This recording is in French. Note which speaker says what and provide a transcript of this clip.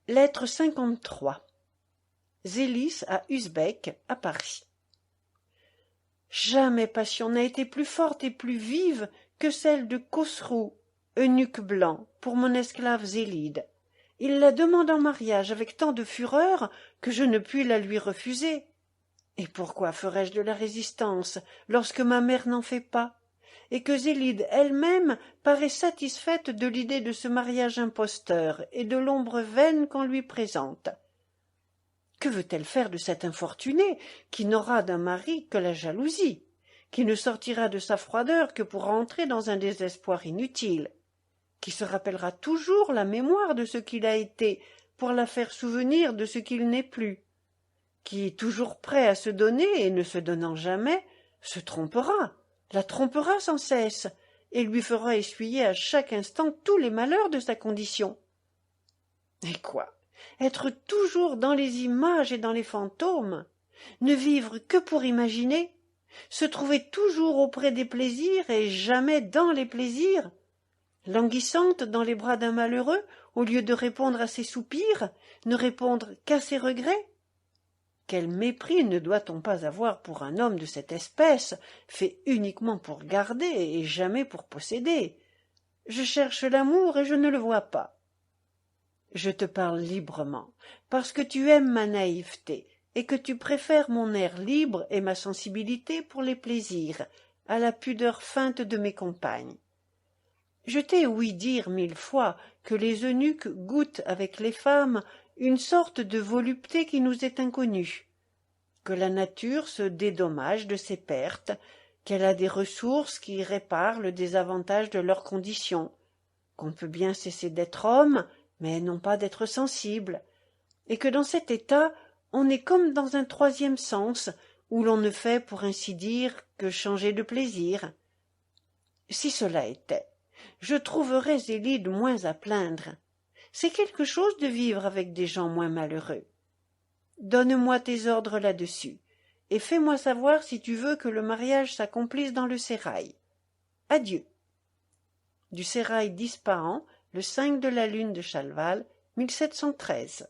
Speaker 1: Lettre 53. Zélis à Usbek, à Paris. Jamais passion n'a été plus forte et plus vive que celle de Khosrou, eunuque blanc, pour mon esclave Zélide. Il la demande en mariage avec tant de fureur que je ne puis la lui refuser. Et pourquoi ferais-je de la résistance lorsque ma mère n'en fait pas, et que Zélide elle-même paraît satisfaite de l'idée de ce mariage imposteur et de l'ombre vaine qu'on lui présente? Que veut-elle faire de cette infortunée qui n'aura d'un mari que la jalousie, qui ne sortira de sa froideur que pour entrer dans un désespoir inutile, qui se rappellera toujours la mémoire de ce qu'il a été pour la faire souvenir de ce qu'il n'est plus, qui, toujours prêt à se donner et ne se donnant jamais, se trompera, la trompera sans cesse, et lui fera essuyer à chaque instant tous les malheurs de sa condition? Et quoi? Être toujours dans les images et dans les fantômes? Ne vivre que pour imaginer? Se trouver toujours auprès des plaisirs et jamais dans les plaisirs? Languissante dans les bras d'un malheureux, au lieu de répondre à ses soupirs, ne répondre qu'à ses regrets? Quel mépris ne doit-on pas avoir pour un homme de cette espèce, fait uniquement pour garder et jamais pour posséder? Je cherche l'amour et je ne le vois pas. Je te parle librement, parce que tu aimes ma naïveté, et que tu préfères mon air libre et ma sensibilité pour les plaisirs, à la pudeur feinte de mes compagnes. Je t'ai ouï dire 1000 fois que les eunuques goûtent avec les femmes une sorte de volupté qui nous est inconnue, que la nature se dédommage de ses pertes, qu'elle a des ressources qui réparent le désavantage de leur condition, qu'on peut bien cesser d'être homme, mais non pas d'être sensible, et que dans cet état on est comme dans un troisième sens, où l'on ne fait, pour ainsi dire, que changer de plaisir. Si cela était, je trouverais Zélide moins à plaindre. C'est quelque chose de vivre avec des gens moins malheureux. Donne-moi tes ordres là-dessus, et fais-moi savoir si tu veux que le mariage s'accomplisse dans le sérail. Adieu. Du sérail d'Ispahan, le 5 de la lune de Chalval, 1713.